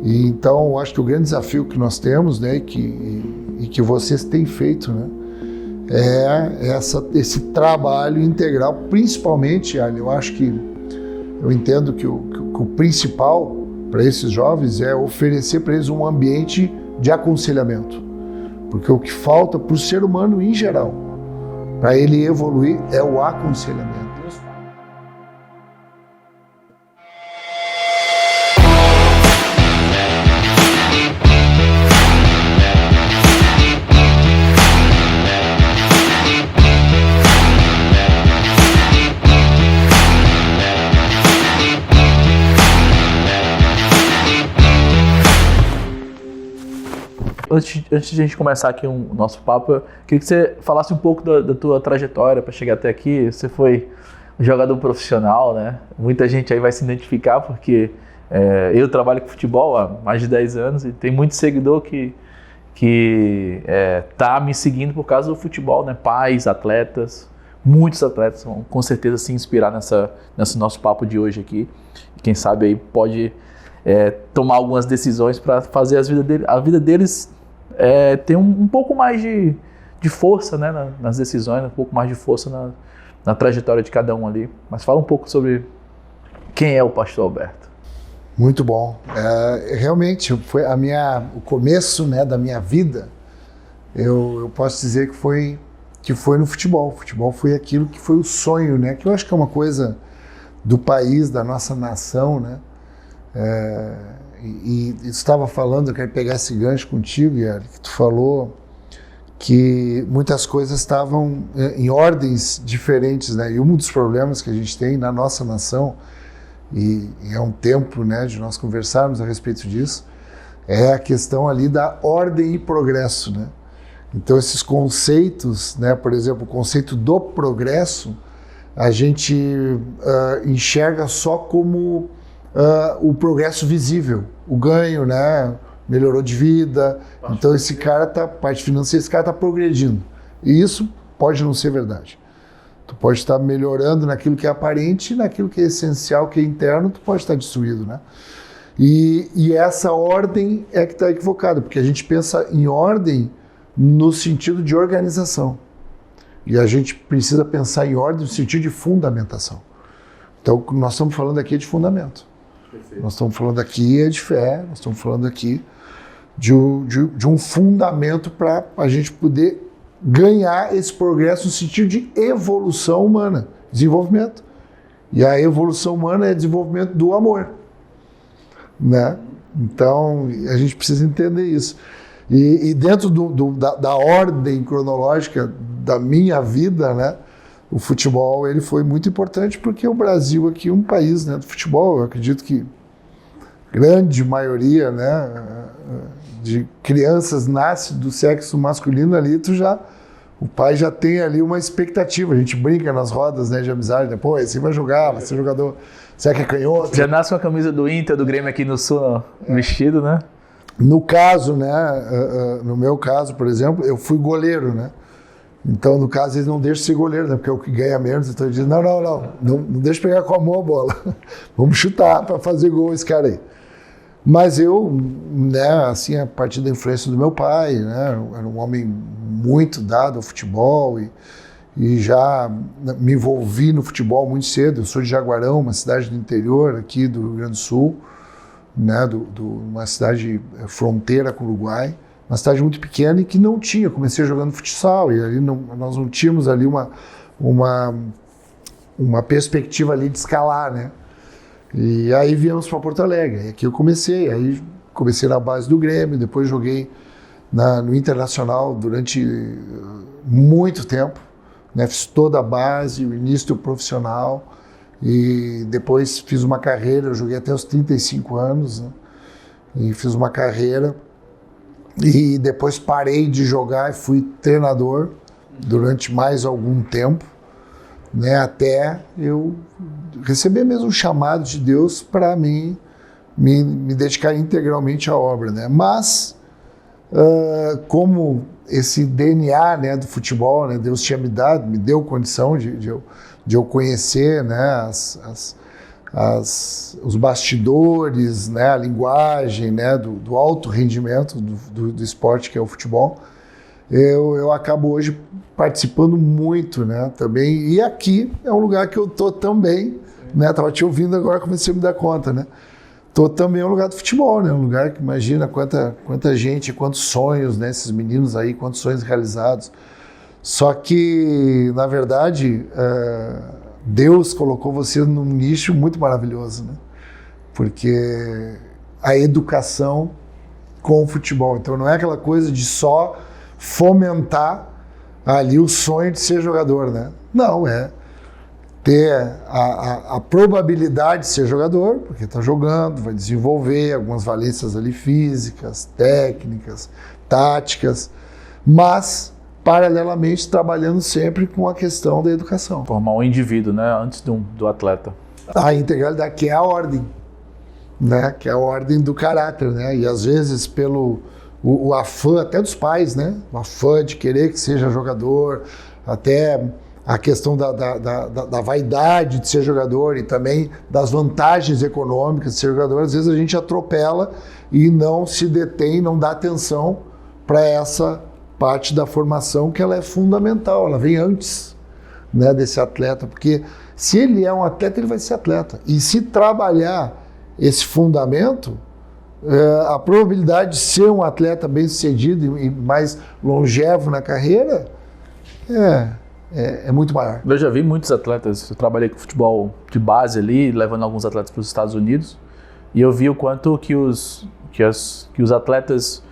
E então, acho que o grande desafio que nós temos, né, e que vocês têm feito, né, é esse trabalho integral, principalmente, eu acho que eu entendo que o principal para esses jovens é oferecer para eles um ambiente de aconselhamento, porque o que falta para o ser humano em geral, para ele evoluir, é o aconselhamento. Antes de a gente começar aqui o nosso papo, eu queria que você falasse um pouco da tua trajetória para chegar até aqui. Você foi um jogador profissional, né? Muita gente aí vai se identificar porque eu trabalho com futebol há mais de 10 anos e tem muito seguidor que tá me seguindo por causa do futebol, né? Pais, atletas, muitos atletas vão com certeza se inspirar nesse nosso papo de hoje aqui. E quem sabe aí pode tomar algumas decisões para fazer a vida deles ter um pouco mais de força, né, nas decisões, um pouco mais de força na trajetória de cada um ali. Mas fala um pouco sobre quem é o Pastor Alberto. Muito bom. Realmente, foi o começo, né, da minha vida, eu posso dizer que foi no futebol. O futebol foi aquilo que foi o sonho, né, que eu acho que é uma coisa do país, da nossa nação, né. E estava falando, eu quero pegar esse gancho contigo, Yari, que tu falou que muitas coisas estavam em ordens diferentes, né? E um dos problemas que a gente tem na nossa nação, e é um tempo, né, de nós conversarmos a respeito disso, é a questão ali da ordem e progresso, né? Então esses conceitos, né, por exemplo, o conceito do progresso, a gente enxerga só como o progresso visível, o ganho, né? Melhorou de vida, então esse cara parte financeira, esse cara está progredindo. E isso pode não ser verdade. Tu pode estar melhorando naquilo que é aparente, naquilo que é essencial, que é interno, tu pode estar destruído, né? E essa ordem é que está equivocada, porque a gente pensa em ordem no sentido de organização. E a gente precisa pensar em ordem no sentido de fundamentação. Então, nós estamos falando aqui de fundamento. Perfeito. Nós estamos falando aqui de fé, nós estamos falando aqui de um fundamento para a gente poder ganhar esse progresso no sentido de evolução humana, desenvolvimento. E a evolução humana é desenvolvimento do amor, né? Então, a gente precisa entender isso. E dentro da ordem cronológica da minha vida, né, o futebol ele foi muito importante porque o Brasil aqui é um país, né, do futebol. Eu acredito que grande maioria, né, de crianças nasce do sexo masculino ali, o pai já tem ali uma expectativa. A gente brinca nas rodas, né, de amizade, né? Pô, esse vai jogar, vai ser jogador, será que é canhoto? Já nasce com a camisa do Inter, do Grêmio aqui no Sul, vestido, né? No caso, né, no meu caso, por exemplo, eu fui goleiro, né? Então, no caso, eles não deixam ser goleiro, né? Porque é o que ganha menos. Então, eles dizem, não deixa pegar com a mão a bola. Vamos chutar para fazer gol esse cara aí. Mas eu, né, assim, a partir da influência do meu pai, né, era um homem muito dado ao futebol e já me envolvi no futebol muito cedo. Eu sou de Jaguarão, uma cidade do interior aqui do Rio Grande do Sul, né, uma cidade fronteira com o Uruguai. Uma cidade muito pequena e que não tinha, comecei jogando futsal e ali nós não tínhamos ali uma perspectiva ali de escalar, né? E aí viemos para Porto Alegre, e aqui eu comecei na base do Grêmio, depois joguei no Internacional durante muito tempo, né? Fiz toda a base, o início do profissional e depois fiz uma carreira, eu joguei até os 35 anos, né? E fiz uma carreira. E depois parei de jogar e fui treinador durante mais algum tempo, né, até eu receber mesmo um chamado de Deus para me dedicar integralmente à obra, né? Mas, como esse DNA, né, do futebol, né, Deus tinha me deu condição de eu conhecer, né, os bastidores, né, a linguagem, né, do alto rendimento do esporte que é o futebol, eu acabo hoje participando muito, né, também. E aqui é um lugar que eu tô também, né, tava te ouvindo agora, comecei a me dar conta, né. Tô também um lugar do futebol, né, um lugar que imagina quanta gente, quantos sonhos, né, esses meninos aí, quantos sonhos realizados. Só que, na verdade, Deus colocou você num nicho muito maravilhoso, né? Porque a educação com o futebol. Então não é aquela coisa de só fomentar ali o sonho de ser jogador, né? Não, é ter a probabilidade de ser jogador, porque está jogando, vai desenvolver algumas valências ali físicas, técnicas, táticas, mas paralelamente trabalhando sempre com a questão da educação. Formar um indivíduo, né, antes do atleta. A integralidade, que é a ordem, né, que é a ordem do caráter, né, e às vezes pelo o afã até dos pais, né, o afã de querer que seja jogador, até a questão da vaidade de ser jogador e também das vantagens econômicas de ser jogador, às vezes a gente atropela e não se detém, não dá atenção para essa parte da formação, que ela é fundamental, ela vem antes, né, desse atleta, porque se ele é um atleta, ele vai ser atleta. E se trabalhar esse fundamento, a probabilidade de ser um atleta bem-sucedido e mais longevo na carreira é muito maior. Eu já vi muitos atletas, eu trabalhei com futebol de base ali, levando alguns atletas para os Estados Unidos, e eu vi o quanto que os atletas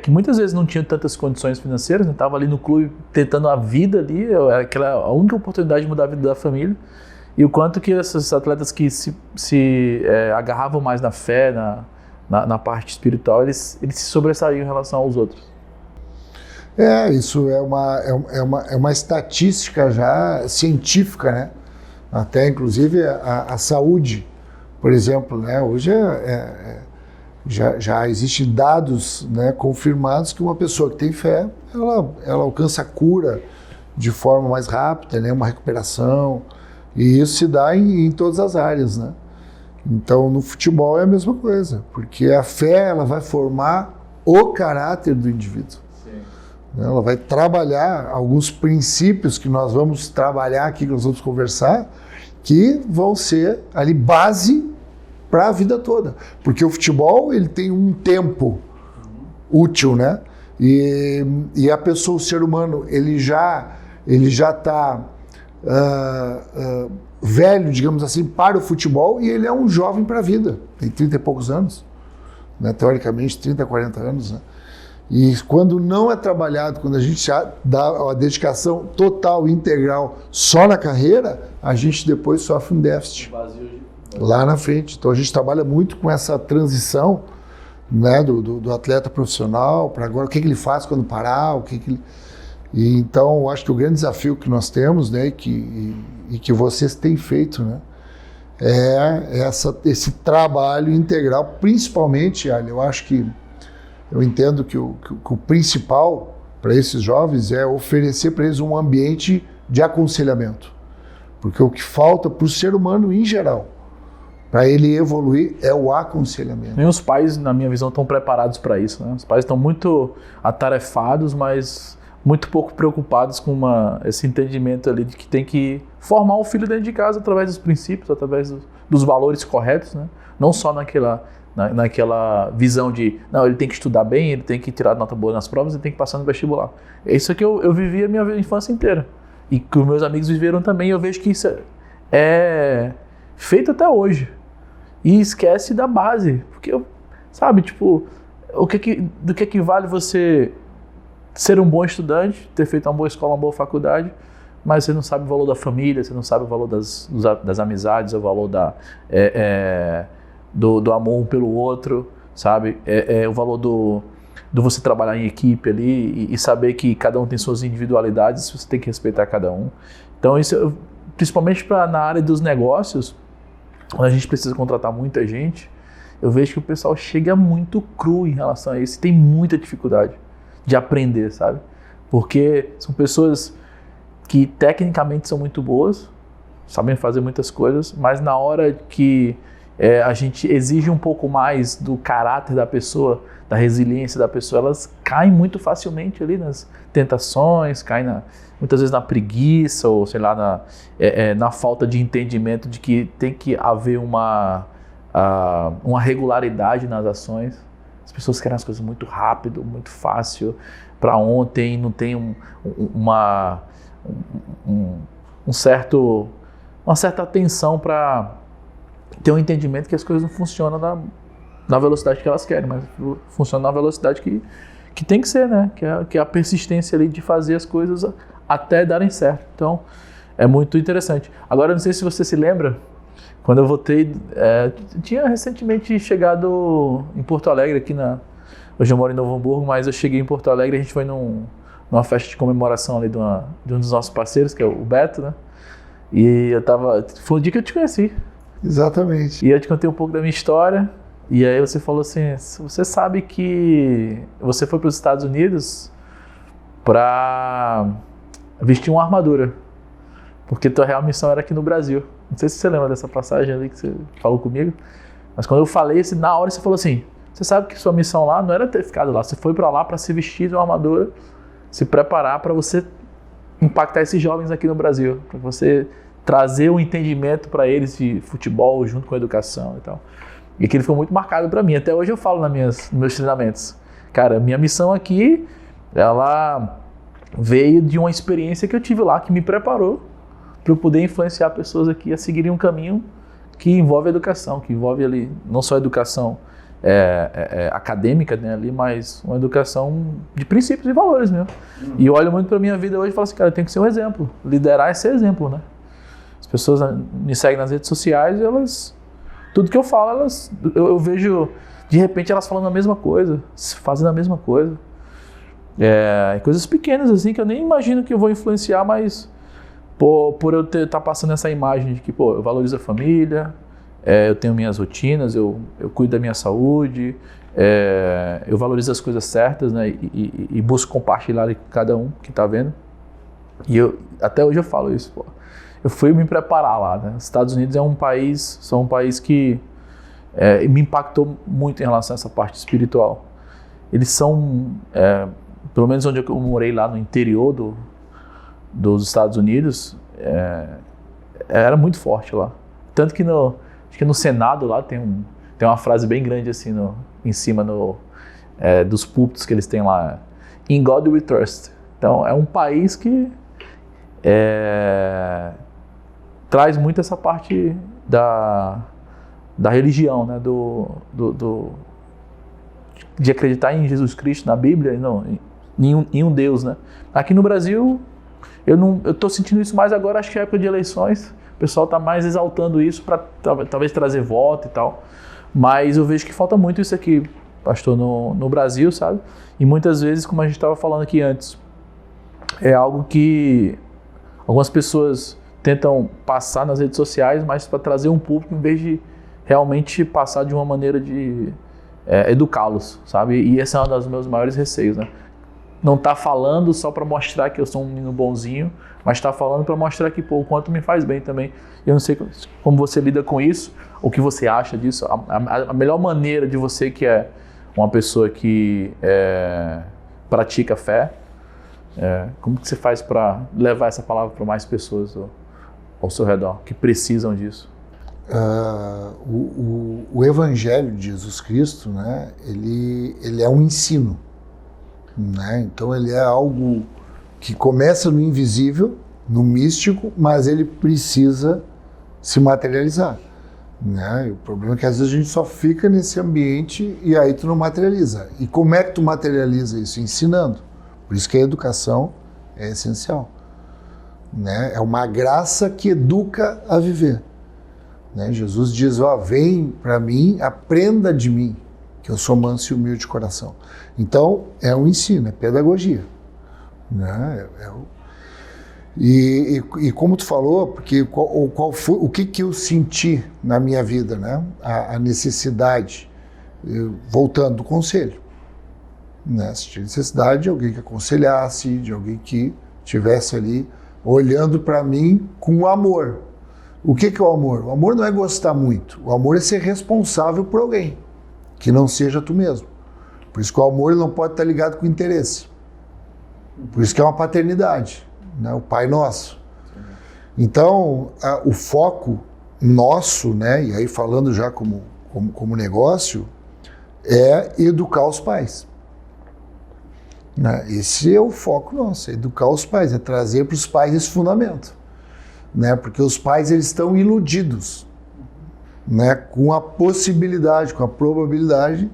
que muitas vezes não tinham tantas condições financeiras, estavam ali no clube tentando a vida ali, era a única oportunidade de mudar a vida da família, e o quanto que esses atletas que se agarravam mais na fé, na parte espiritual, eles se sobressaíam em relação aos outros. Isso é uma estatística já científica, né? Até inclusive a saúde, por exemplo, né? Hoje já existem dados, né, confirmados que uma pessoa que tem fé, ela alcança a cura de forma mais rápida, né, uma recuperação, e isso se dá em todas as áreas, né? Então no futebol é a mesma coisa, porque a fé ela vai formar o caráter do indivíduo. Sim. Ela vai trabalhar alguns princípios que nós vamos trabalhar aqui, que nós vamos conversar, que vão ser ali base para a vida toda, porque o futebol ele tem um tempo útil, né? E a pessoa, o ser humano, ele já está velho, digamos assim, para o futebol, e ele é um jovem para a vida, tem 30 e poucos anos, né? Teoricamente 30, 40 anos, né? E quando não é trabalhado, quando a gente dá a dedicação total, integral só na carreira, a gente depois sofre um déficit lá na frente. Então a gente trabalha muito com essa transição, né, do atleta profissional para agora, o que ele faz quando parar, E então eu acho que o grande desafio que nós temos, né, e que vocês têm feito, né, é esse trabalho integral, principalmente, eu acho que eu entendo que o principal para esses jovens é oferecer para eles um ambiente de aconselhamento, porque o que falta para o ser humano em geral, para ele evoluir, é o aconselhamento. Nem os pais, na minha visão, estão preparados para isso, né? Os pais estão muito atarefados, mas muito pouco preocupados com esse entendimento ali de que tem que formar o filho dentro de casa através dos princípios, através dos valores corretos, né? Não só naquela visão de, não, ele tem que estudar bem, ele tem que tirar nota boa nas provas, ele tem que passar no vestibular. É isso que eu vivi a minha infância inteira. E que os meus amigos viveram também, eu vejo que isso é feito até hoje. E esquece da base. Porque, sabe, tipo, do que vale você ser um bom estudante, ter feito uma boa escola, uma boa faculdade, mas você não sabe o valor da família, você não sabe o valor das amizades, o valor do amor um pelo outro, sabe? O valor do você trabalhar em equipe ali e saber que cada um tem suas individualidades, você tem que respeitar cada um. Então, isso, principalmente na área dos negócios, onde a gente precisa contratar muita gente, eu vejo que o pessoal chega muito cru em relação a isso e tem muita dificuldade de aprender, sabe? Porque são pessoas que tecnicamente são muito boas, sabem fazer muitas coisas, mas na hora que a gente exige um pouco mais do caráter da pessoa, da resiliência da pessoa, elas caem muito facilmente ali nas tentações, caem muitas vezes na preguiça, ou sei lá, na falta de entendimento de que tem que haver uma regularidade nas ações. As pessoas querem as coisas muito rápido, muito fácil, para ontem, não tem uma certa atenção para ter um entendimento que as coisas não funcionam na velocidade que elas querem, mas funcionam na velocidade que tem que ser, né? Que é a persistência ali de fazer as coisas até darem certo. Então, é muito interessante. Agora, não sei se você se lembra, quando eu voltei, tinha recentemente chegado em Porto Alegre, hoje eu moro em Novo Hamburgo, mas eu cheguei em Porto Alegre, a gente foi numa festa de comemoração ali de um dos nossos parceiros, que é o Beto, né? E foi o dia que eu te conheci. Exatamente. E eu te contei um pouco da minha história, e aí você falou assim, você sabe que você foi para os Estados Unidos para vestir uma armadura, porque tua real missão era aqui no Brasil. Não sei se você lembra dessa passagem ali que você falou comigo, mas quando eu falei, na hora você falou assim, você sabe que sua missão lá não era ter ficado lá, você foi para lá para se vestir de uma armadura, se preparar para você impactar esses jovens aqui no Brasil, para você trazer um entendimento para eles de futebol junto com a educação e tal. E aquilo ficou muito marcado para mim. Até hoje eu falo nos meus treinamentos. Cara, minha missão aqui, ela veio de uma experiência que eu tive lá, que me preparou para eu poder influenciar pessoas aqui a seguirem um caminho que envolve a educação, que envolve ali não só a educação acadêmica, né, ali, mas uma educação de princípios e valores mesmo. E eu olho muito para minha vida hoje e falo assim, cara, eu tenho que ser um exemplo. Liderar é ser exemplo, né? As pessoas me seguem nas redes sociais e tudo que eu falo, eu vejo, de repente, elas falando a mesma coisa, fazendo a mesma coisa. Coisas pequenas, assim, que eu nem imagino que eu vou influenciar, mas por eu estar passando essa imagem de que, eu valorizo a família, eu tenho minhas rotinas, eu cuido da minha saúde, eu valorizo as coisas certas, né, e busco compartilhar com cada um que está vendo. E até hoje eu falo isso, eu fui me preparar lá, né? Os Estados Unidos são um país que me impactou muito em relação a essa parte espiritual. Eles são, pelo menos onde eu morei lá no interior dos Estados Unidos, era muito forte lá. Tanto que acho que no Senado lá tem uma frase bem grande assim em cima dos púlpitos que eles têm lá. In God we trust. Então é um país que traz muito essa parte da religião, né? De acreditar em Jesus Cristo, na Bíblia, e não em um Deus, né? Aqui no Brasil, eu estou sentindo isso mais agora, acho que é época de eleições, o pessoal está mais exaltando isso para talvez trazer voto e tal, mas eu vejo que falta muito isso aqui, pastor, no Brasil, sabe? E muitas vezes, como a gente estava falando aqui antes, é algo que algumas pessoas tentam passar nas redes sociais, mas para trazer um público em vez de realmente passar de uma maneira de educá-los, sabe? E esse é um dos meus maiores receios, né? Não tá falando só para mostrar que eu sou um menino bonzinho, mas tá falando para mostrar que, o quanto me faz bem também. Eu não sei como você lida com isso, o que você acha disso. A melhor maneira de você, que é uma pessoa que pratica fé, como que você faz para levar essa palavra para mais pessoas ao seu redor, que precisam disso? O Evangelho de Jesus Cristo, né, ele é um ensino, né? Então ele é algo que começa no invisível, no místico, mas ele precisa se materializar, né? E o problema é que às vezes a gente só fica nesse ambiente e aí tu não materializa. E como é que tu materializa isso? Ensinando. Por isso que a educação é essencial, né? É uma graça que educa a viver, né? Jesus diz, vem para mim, aprenda de mim, que eu sou manso e humilde de coração. Então, é um ensino, é pedagogia, né? E como tu falou, porque qual foi, o que eu senti na minha vida, né? A necessidade, voltando do conselho, né? Se tinha necessidade de alguém que aconselhasse, de alguém que estivesse ali olhando para mim com amor, O que é o amor? O amor não é gostar muito. O amor é ser responsável por alguém, que não seja tu mesmo. Por isso que o amor ele não pode estar ligado com interesse. Por isso que é uma paternidade, né? O Pai Nosso. Então, o foco nosso, né? E aí falando já como negócio, é educar os pais. Né? Esse é o foco nosso, é educar os pais, é trazer para os pais esse fundamento. Né? Porque os pais eles estão iludidos, né? Com a possibilidade, com a probabilidade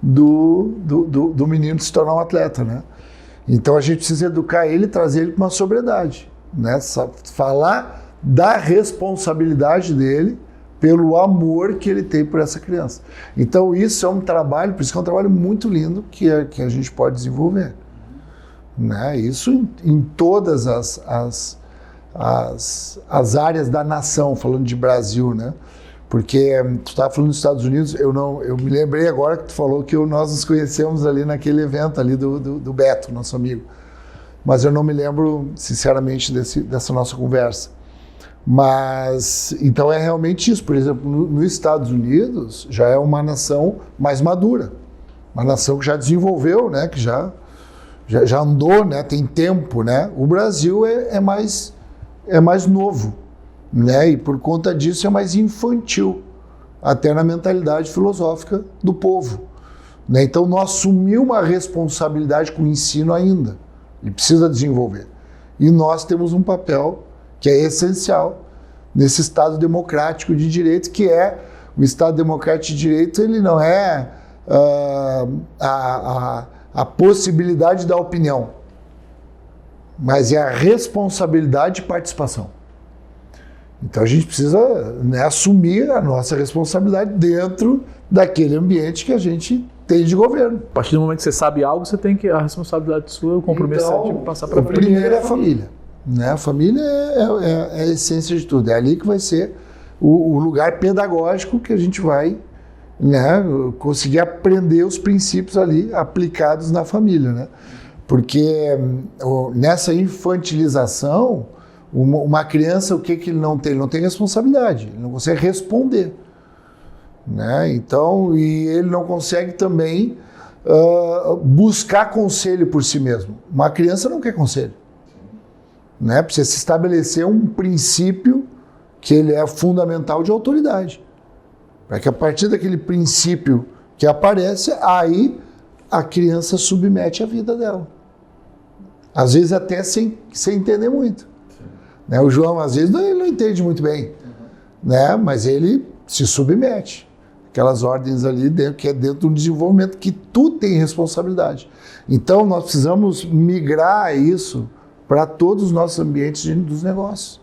do menino se tornar um atleta. Né? Então a gente precisa educar ele e trazer ele para uma sobriedade. Né? Falar da responsabilidade dele pelo amor que ele tem por essa criança. Então isso é um trabalho, por isso que é um trabalho muito lindo que a gente pode desenvolver. Né? Isso em todas as áreas da nação, falando de Brasil, né? Porque tu estava falando dos Estados Unidos, eu me lembrei agora que tu falou que nós nos conhecemos ali naquele evento ali do Beto, nosso amigo. Mas eu não me lembro, sinceramente, dessa nossa conversa. Mas, então é realmente isso. Por exemplo, nos Estados Unidos já é uma nação mais madura. Uma nação que já desenvolveu, né? Que já andou, né? Tem tempo, né? O Brasil é mais novo, né? E por conta disso é mais infantil, até na mentalidade filosófica do povo. Né? Então não assumiu uma responsabilidade com o ensino ainda. Ele precisa desenvolver. E nós temos um papel que é essencial nesse Estado democrático de direito, que é o Estado democrático de direito, ele não é a possibilidade da opinião, mas é a responsabilidade de participação. Então a gente precisa, né, assumir a nossa responsabilidade dentro daquele ambiente que a gente tem de governo. A partir do momento que você sabe algo, você tem que a responsabilidade sua, o compromisso é de passar para frente. Primeiro é a família. Né? A família é a essência de tudo. É ali que vai ser o lugar pedagógico que a gente vai, né, conseguir aprender os princípios ali aplicados na família. Né? Porque nessa infantilização, uma criança, o que ele não tem? Ele não tem responsabilidade, ele não consegue responder. Né? Então, e ele não consegue também buscar conselho por si mesmo. Uma criança não quer conselho. Né? Precisa se estabelecer um princípio que ele é fundamental de autoridade. Para que a partir daquele princípio que aparece, aí a criança submete a vida dela. Às vezes até sem entender muito. Né? O João, às vezes, ele não entende muito bem, né? Mas ele se submete. Aquelas ordens ali, que é dentro de um desenvolvimento que tu tem responsabilidade. Então, nós precisamos migrar isso para todos os nossos ambientes dos negócios.